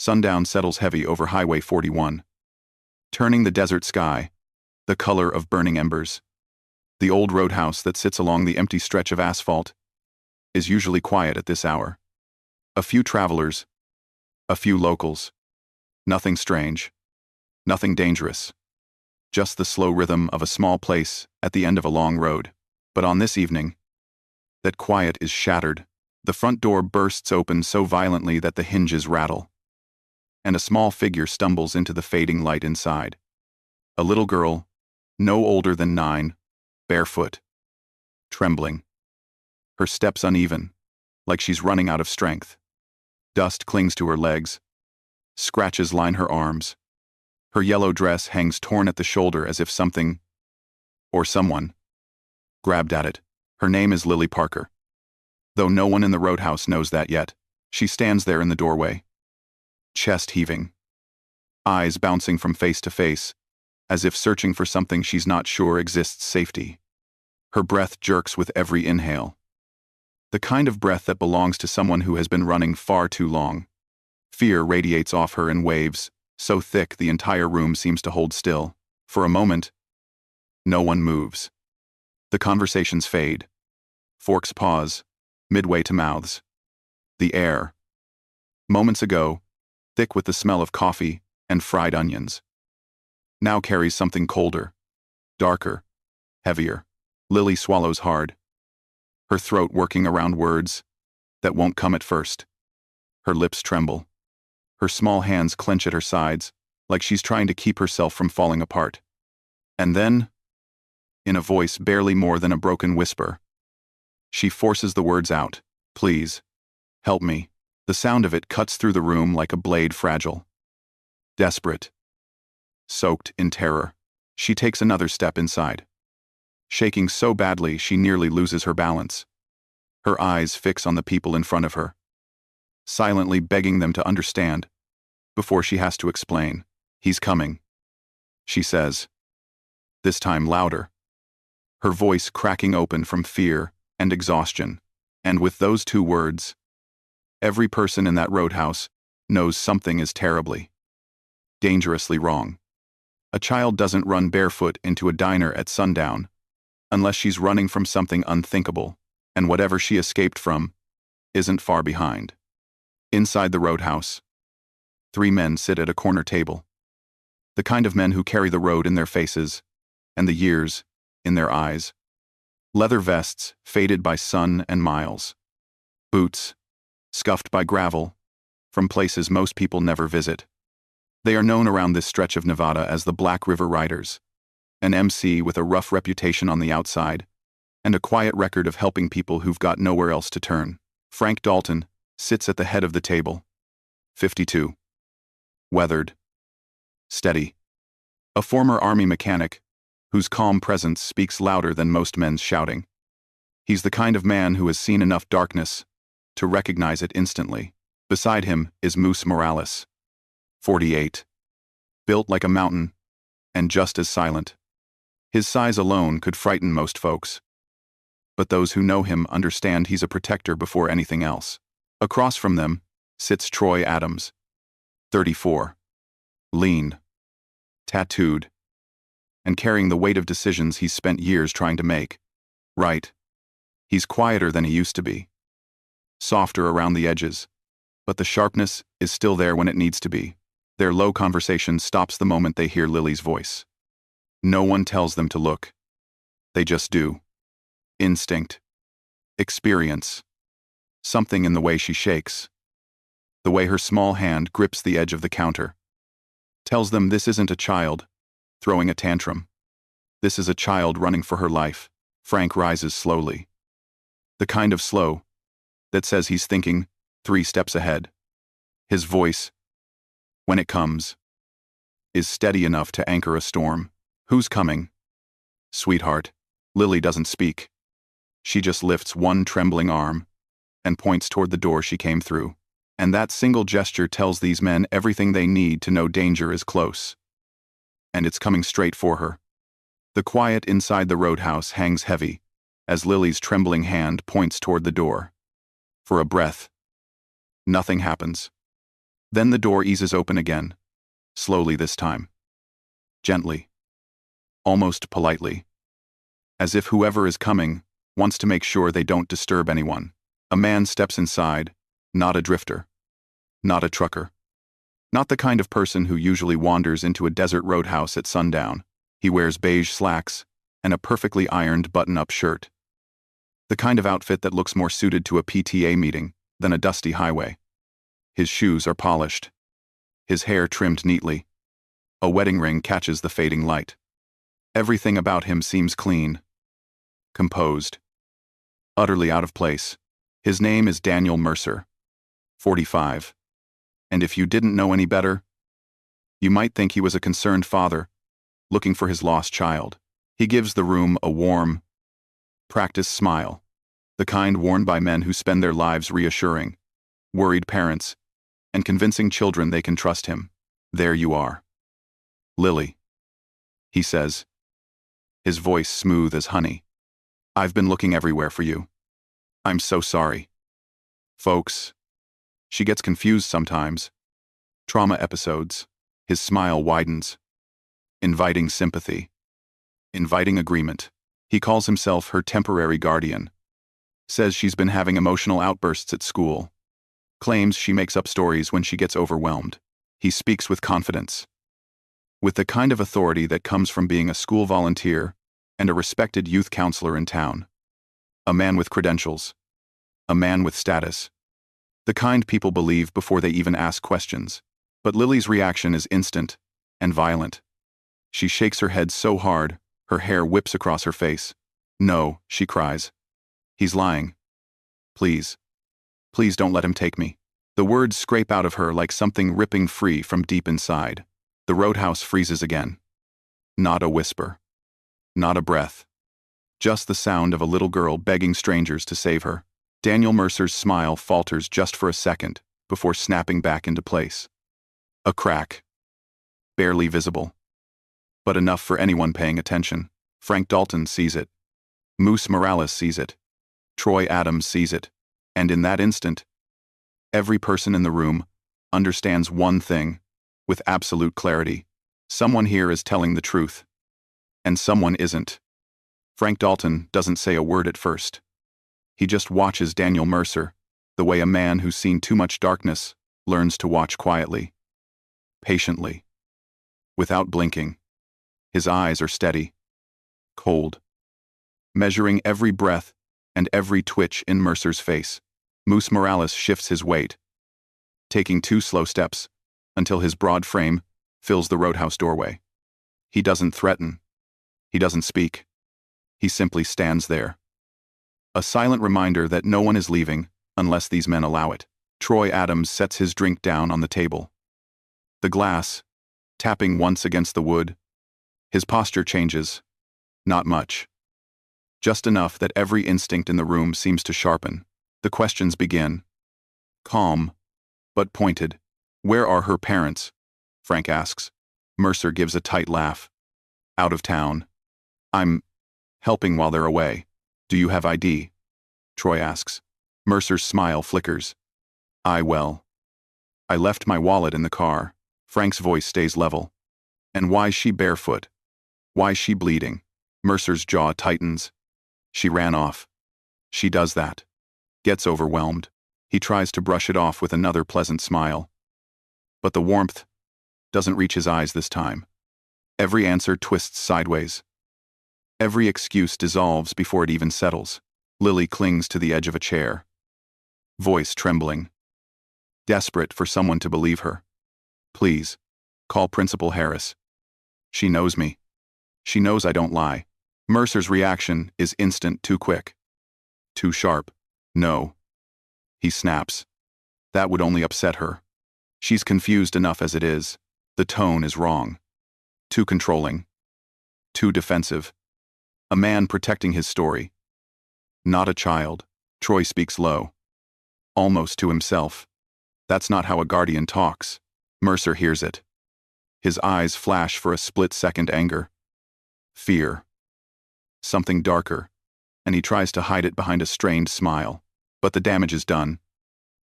Sundown settles heavy over Highway 41, turning the desert sky the color of burning embers. The old roadhouse that sits along the empty stretch of asphalt is usually quiet at this hour. A few travelers, a few locals. Nothing strange, nothing dangerous. Just the slow rhythm of a small place at the end of a long road. But on this evening, that quiet is shattered. The front door bursts open so violently that the hinges rattle, and a small figure stumbles into the fading light inside. A little girl, no older than 9, barefoot, trembling. Her steps uneven, like she's running out of strength. Dust clings to her legs. Scratches line her arms. Her yellow dress hangs torn at the shoulder as if something, or someone, grabbed at it. Her name is Lily Parker. Though no one in the roadhouse knows that yet, she stands there in the doorway, chest heaving, eyes bouncing from face to face, as if searching for something she's not sure exists safety. Her breath jerks with every inhale. The kind of breath that belongs to someone who has been running far too long. Fear radiates off her in waves, so thick the entire room seems to hold still. For a moment, no one moves. The conversations fade. Forks pause, midway to mouths. The air, moments ago, thick with the smell of coffee and fried onions, now carries something colder, darker, heavier. Lily swallows hard, her throat working around words that won't come at first. Her lips tremble. Her small hands clench at her sides, like she's trying to keep herself from falling apart. And then, in a voice barely more than a broken whisper, she forces the words out. Please, help me. The sound of it cuts through the room like a blade fragile. Desperate. Soaked in terror, she takes another step inside. Shaking so badly she nearly loses her balance. Her eyes fix on the people in front of her, silently begging them to understand, before she has to explain. He's coming, she says, this time louder, her voice cracking open from fear and exhaustion. And with those 2 words, every person in that roadhouse knows something is terribly, dangerously wrong. A child doesn't run barefoot into a diner at sundown, unless she's running from something unthinkable, and whatever she escaped from isn't far behind. Inside the roadhouse, 3 men sit at a corner table. The kind of men who carry the road in their faces, and the years in their eyes. Leather vests faded by sun and miles. Boots, scuffed by gravel, from places most people never visit. They are known around this stretch of Nevada as the Black River Riders, an MC with a rough reputation on the outside, and a quiet record of helping people who've got nowhere else to turn. Frank Dalton sits at the head of the table. 52. Weathered. Steady. A former army mechanic, whose calm presence speaks louder than most men's shouting. He's the kind of man who has seen enough darkness to recognize it instantly. Beside him is Moose Morales. 48. Built like a mountain, and just as silent. His size alone could frighten most folks. But those who know him understand he's a protector before anything else. Across from them sits Troy Adams. 34. Lean. Tattooed. And carrying the weight of decisions he's spent years trying to make. Right. He's quieter than he used to be. Softer around the edges. But the sharpness is still there when it needs to be. Their low conversation stops the moment they hear Lily's voice. No one tells them to look. They just do. Instinct. Experience. Something in the way she shakes. The way her small hand grips the edge of the counter. Tells them this isn't a child throwing a tantrum. This is a child running for her life. Frank rises slowly. The kind of slow that says he's thinking 3 steps ahead. His voice, when it comes, is steady enough to anchor a storm. Who's coming? Sweetheart. Lily doesn't speak. She just lifts one trembling arm and points toward the door she came through. And that single gesture tells these men everything they need to know danger is close. And it's coming straight for her. The quiet inside the roadhouse hangs heavy as Lily's trembling hand points toward the door. For a breath, nothing happens. Then the door eases open again, slowly this time. Gently. Almost politely. As if whoever is coming wants to make sure they don't disturb anyone. A man steps inside, not a drifter. Not a trucker. Not the kind of person who usually wanders into a desert roadhouse at sundown. He wears beige slacks and a perfectly ironed button-up shirt. The kind of outfit that looks more suited to a PTA meeting than a dusty highway. His shoes are polished. His hair trimmed neatly. A wedding ring catches the fading light. Everything about him seems clean. Composed. Utterly out of place. His name is Daniel Mercer. 45. And if you didn't know any better, you might think he was a concerned father, looking for his lost child. He gives the room a warm, practiced smile, the kind worn by men who spend their lives reassuring worried parents and convincing children they can trust him. There you are. Lily, he says, his voice smooth as honey. I've been looking everywhere for you. I'm so sorry. Folks. She gets confused sometimes. Trauma episodes. His smile widens. Inviting sympathy. Inviting agreement. He calls himself her temporary guardian. Says she's been having emotional outbursts at school. Claims she makes up stories when she gets overwhelmed. He speaks with confidence. With the kind of authority that comes from being a school volunteer and a respected youth counselor in town. A man with credentials. A man with status. The kind people believe before they even ask questions. But Lily's reaction is instant and violent. She shakes her head so hard, her hair whips across her face. No, she cries. He's lying. Please. Please don't let him take me. The words scrape out of her like something ripping free from deep inside. The roadhouse freezes again. Not a whisper. Not a breath. Just the sound of a little girl begging strangers to save her. Daniel Mercer's smile falters just for a second before snapping back into place. A crack. Barely visible. But enough for anyone paying attention. Frank Dalton sees it. Moose Morales sees it. Troy Adams sees it. And in that instant, every person in the room understands one thing with absolute clarity. Someone here is telling the truth. And someone isn't. Frank Dalton doesn't say a word at first. He just watches Daniel Mercer, the way a man who's seen too much darkness learns to watch quietly. Patiently. Without blinking. His eyes are steady. Cold. Measuring every breath and every twitch in Mercer's face. Moose Morales shifts his weight, taking 2 slow steps until his broad frame fills the roadhouse doorway. He doesn't threaten. He doesn't speak. He simply stands there. A silent reminder that no one is leaving unless these men allow it. Troy Adams sets his drink down on the table. The glass, tapping once against the wood. His posture changes. Not much. Just enough that every instinct in the room seems to sharpen. The questions begin. Calm, but pointed. Where are her parents? Frank asks. Mercer gives a tight laugh. Out of town. I'm helping while they're away. Do you have ID? Troy asks. Mercer's smile flickers. I left my wallet in the car. Frank's voice stays level. And why's she barefoot? Why's she bleeding? Mercer's jaw tightens. She ran off. She does that. Gets overwhelmed. He tries to brush it off with another pleasant smile. But the warmth doesn't reach his eyes this time. Every answer twists sideways. Every excuse dissolves before it even settles. Lily clings to the edge of a chair. Voice trembling. Desperate for someone to believe her. Please, call Principal Harris. She knows me. She knows I don't lie. Mercer's reaction is instant, too quick. Too sharp. No. He snaps. That would only upset her. She's confused enough as it is. The tone is wrong. Too controlling. Too defensive. A man protecting his story. Not a child. Troy speaks low. Almost to himself. That's not how a guardian talks. Mercer hears it. His eyes flash for a split-second anger. Fear. Something darker, and he tries to hide it behind a strained smile. But the damage is done.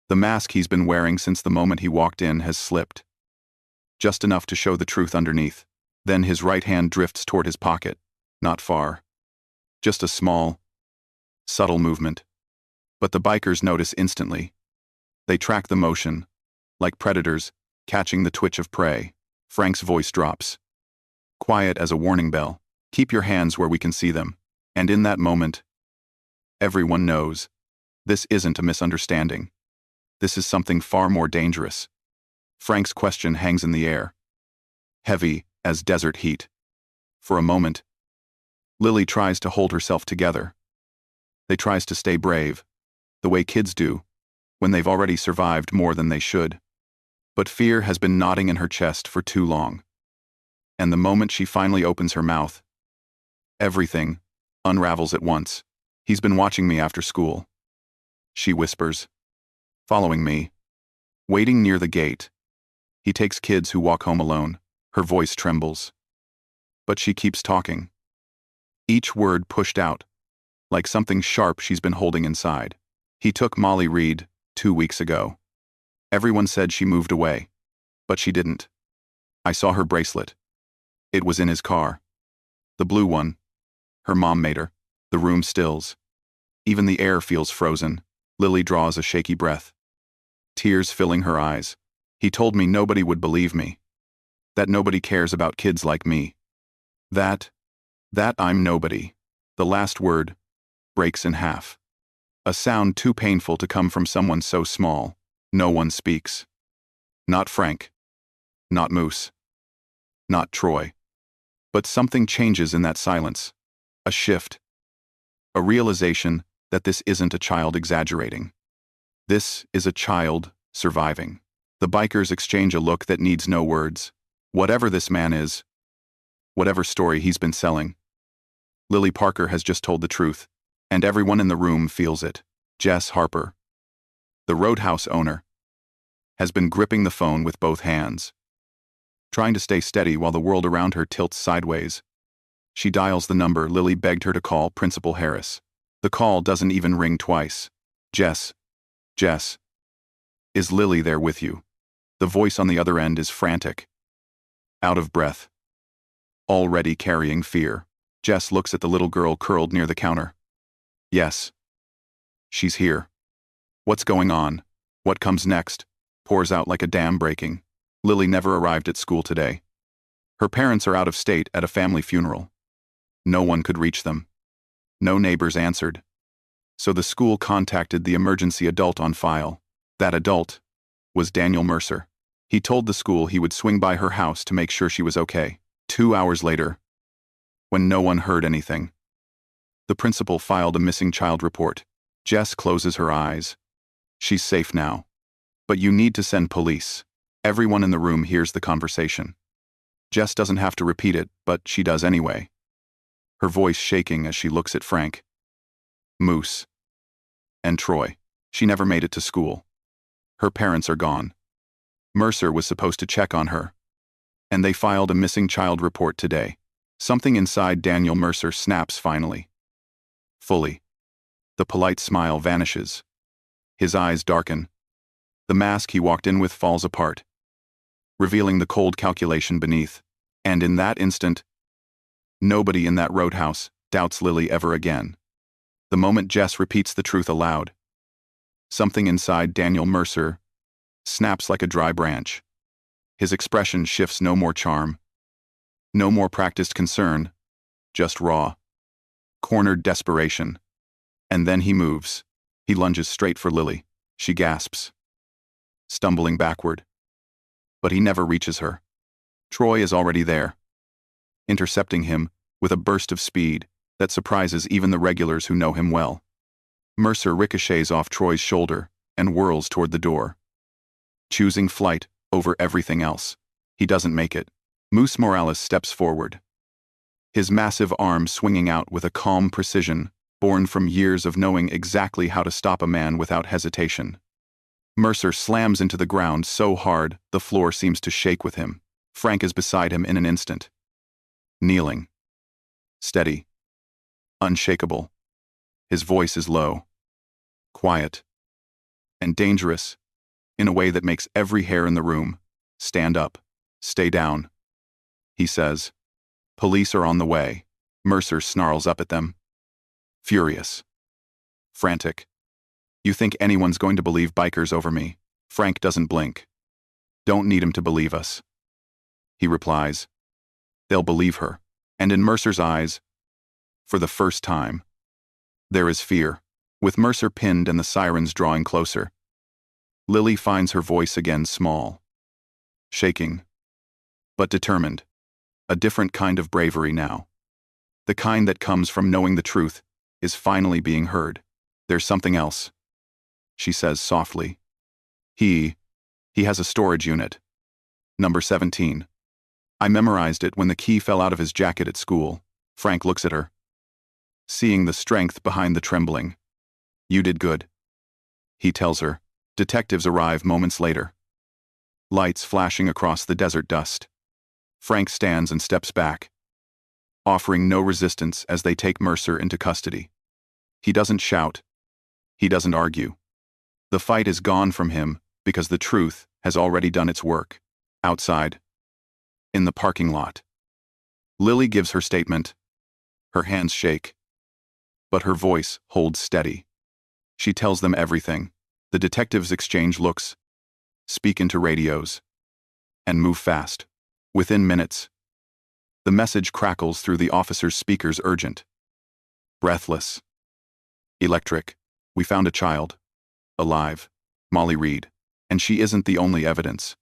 The mask he's been wearing since the moment he walked in has slipped, just enough to show the truth underneath. Then his right hand drifts toward his pocket, not far. Just a small, subtle movement. But the bikers notice instantly. They track the motion, like predators, catching the twitch of prey. Frank's voice drops, quiet as a warning bell. Keep your hands where we can see them. And in that moment, everyone knows, this isn't a misunderstanding. This is something far more dangerous. Frank's question hangs in the air, heavy as desert heat. For a moment, Lily tries to hold herself together. They tries to stay brave, the way kids do, when they've already survived more than they should. But fear has been knotting in her chest for too long. And the moment she finally opens her mouth, everything unravels at once. He's been watching me after school, she whispers. Following me. Waiting near the gate. He takes kids who walk home alone. Her voice trembles. But she keeps talking. Each word pushed out, like something sharp she's been holding inside. He took Molly Reed 2 weeks ago. Everyone said she moved away, but she didn't. I saw her bracelet. It was in his car. The blue one. Her mom made her. The room stills. Even the air feels frozen. Lily draws a shaky breath, tears filling her eyes. He told me nobody would believe me. That nobody cares about kids like me. That I'm nobody. The last word breaks in half. A sound too painful to come from someone so small. No one speaks. Not Frank. Not Moose. Not Troy. But something changes in that silence. A shift. A realization that this isn't a child exaggerating. This is a child surviving. The bikers exchange a look that needs no words. Whatever this man is, whatever story he's been selling, Lily Parker has just told the truth, and everyone in the room feels it. Jess Harper, the Roadhouse owner, has been gripping the phone with both hands, trying to stay steady while the world around her tilts sideways. She dials the number Lily begged her to call, Principal Harris. The call doesn't even ring twice. Jess, is Lily there with you? The voice on the other end is frantic, out of breath, already carrying fear. Jess looks at the little girl curled near the counter. Yes. She's here. What's going on? What comes next? Pours out like a dam breaking. Lily never arrived at school today. Her parents are out of state at a family funeral. No one could reach them. No neighbors answered. So the school contacted the emergency adult on file. That adult was Daniel Mercer. He told the school he would swing by her house to make sure she was okay. 2 hours later, when no one heard anything, the principal filed a missing child report. Jess closes her eyes. She's safe now. But you need to send police. Everyone in the room hears the conversation. Jess doesn't have to repeat it, but she does anyway, her voice shaking as she looks at Frank, Moose, and Troy. She never made it to school. Her parents are gone. Mercer was supposed to check on her, and they filed a missing child report today. Something inside Daniel Mercer snaps finally. Fully. The polite smile vanishes. His eyes darken. The mask he walked in with falls apart, revealing the cold calculation beneath. And in that instant, nobody in that roadhouse doubts Lily ever again. The moment Jess repeats the truth aloud, something inside Daniel Mercer snaps like a dry branch. His expression shifts. No more charm, no more practiced concern, just raw, cornered desperation. And then he moves. He lunges straight for Lily. She gasps, stumbling backward. But he never reaches her. Troy is already there, intercepting him with a burst of speed that surprises even the regulars who know him well. Mercer ricochets off Troy's shoulder and whirls toward the door, choosing flight over everything else. He doesn't make it. Moose Morales steps forward, his massive arm swinging out with a calm precision born from years of knowing exactly how to stop a man without hesitation. Mercer slams into the ground so hard the floor seems to shake with him. Frank is beside him in an instant, kneeling, steady, unshakable. His voice is low, quiet, and dangerous, in a way that makes every hair in the room stand up. Stay down, he says. Police are on the way. Mercer snarls up at them. Furious. Frantic. You think anyone's going to believe bikers over me? Frank doesn't blink. Don't need him to believe us. He replies. They'll believe her. And in Mercer's eyes, for the first time, there is fear. With Mercer pinned and the sirens drawing closer, Lily finds her voice again small, shaking, but determined. A different kind of bravery now. The kind that comes from knowing the truth is finally being heard. There's something else, she says softly. He has a storage unit. Number 17. I memorized it when the key fell out of his jacket at school. Frank looks at her, seeing the strength behind the trembling. You did good, he tells her. Detectives arrive moments later. Lights flashing across the desert dust. Frank stands and steps back, offering no resistance as they take Mercer into custody. He doesn't shout. He doesn't argue. The fight is gone from him because the truth has already done its work. Outside, in the parking lot, Lily gives her statement. Her hands shake, but her voice holds steady. She tells them everything. The detectives exchange looks, speak into radios, and move fast. Within minutes, the message crackles through the officer's speakers, urgent, breathless, electric. We found a child, alive, Molly Reed, and she isn't the only evidence.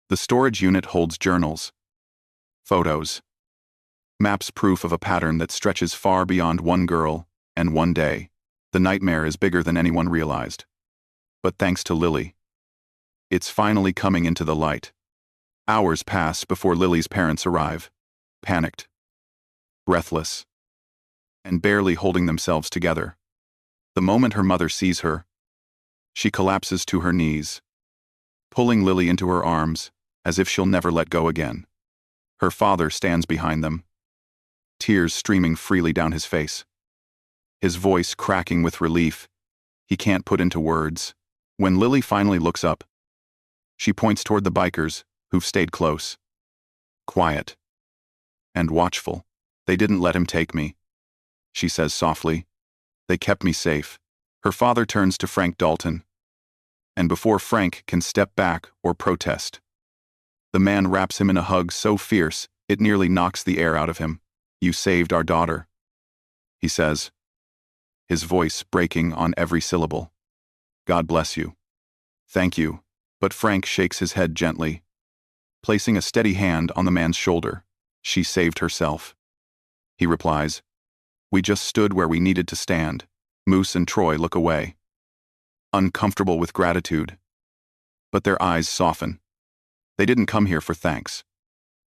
The storage unit holds journals, photos, maps, proof of a pattern that stretches far beyond one girl and one day. The nightmare is bigger than anyone realized. But thanks to Lily, it's finally coming into the light. Hours pass before Lily's parents arrive, panicked, breathless, and barely holding themselves together. The moment her mother sees her, she collapses to her knees, pulling Lily into her arms as if she'll never let go again. Her father stands behind them, tears streaming freely down his face, his voice cracking with relief he can't put into words. When Lily finally looks up, she points toward the bikers who've stayed close, quiet, and watchful. They didn't let him take me, she says softly. They kept me safe. Her father turns to Frank Dalton, and before Frank can step back or protest, the man wraps him in a hug so fierce it nearly knocks the air out of him. You saved our daughter, he says, his voice breaking on every syllable. God bless you. Thank you. But Frank shakes his head gently, placing a steady hand on the man's shoulder. She saved herself, he replies. We just stood where we needed to stand. Moose and Troy look away, uncomfortable with gratitude, but their eyes soften. They didn't come here for thanks.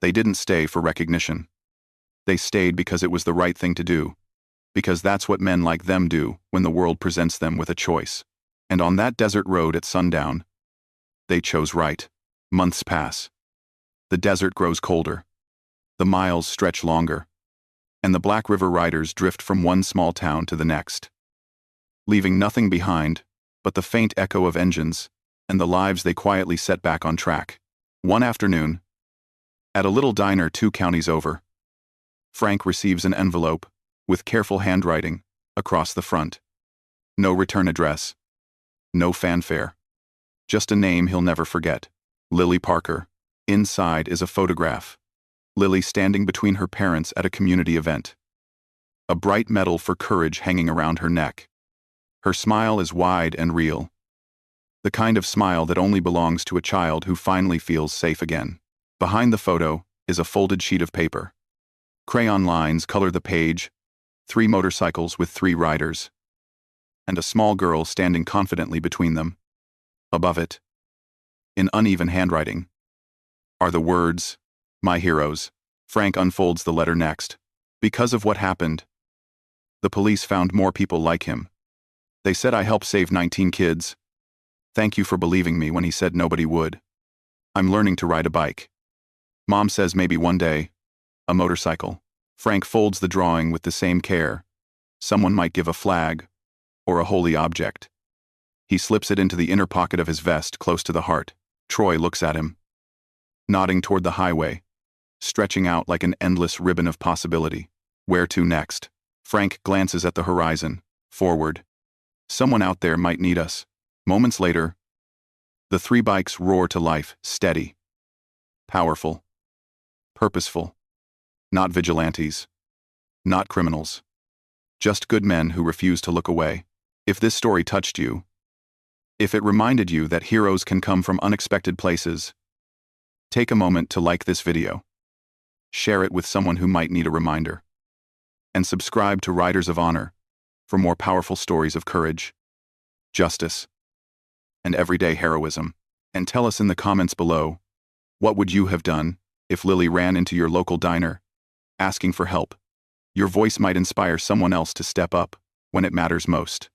They didn't stay for recognition. They stayed because it was the right thing to do, because that's what men like them do when the world presents them with a choice. And on that desert road at sundown, they chose right. Months pass. The desert grows colder. The miles stretch longer. And the Black River riders drift from one small town to the next, leaving nothing behind but the faint echo of engines and the lives they quietly set back on track. One afternoon, at a little diner 2 counties over, Frank receives an envelope with careful handwriting across the front. No return address. No fanfare. Just a name he'll never forget. Lily Parker. Inside is a photograph. Lily standing between her parents at a community event. A bright medal for courage hanging around her neck. Her smile is wide and real. The kind of smile that only belongs to a child who finally feels safe again. Behind the photo is a folded sheet of paper. Crayon lines color the page, 3 motorcycles with 3 riders, and a small girl standing confidently between them. Above it, in uneven handwriting, are the words, "My heroes." Frank unfolds the letter next. Because of what happened, the police found more people like him. They said I helped save 19 kids. Thank you for believing me when he said nobody would. I'm learning to ride a bike. Mom says maybe one day, a motorcycle. Frank folds the drawing with the same care someone might give a flag or a holy object. He slips it into the inner pocket of his vest, close to the heart. Troy looks at him, nodding toward the highway, stretching out like an endless ribbon of possibility. Where to next? Frank glances at the horizon. Forward. Someone out there might need us. Moments later, the three bikes roar to life, steady, powerful, purposeful. Not vigilantes, not criminals. Just good men who refuse to look away. If this story touched you, if it reminded you that heroes can come from unexpected places, take a moment to like this video, share it with someone who might need a reminder, and subscribe to Riders of Honor for more powerful stories of courage, justice, and everyday heroism. And tell us in the comments below, what would you have done if Lily ran into your local diner, asking for help? Your voice might inspire someone else to step up when it matters most.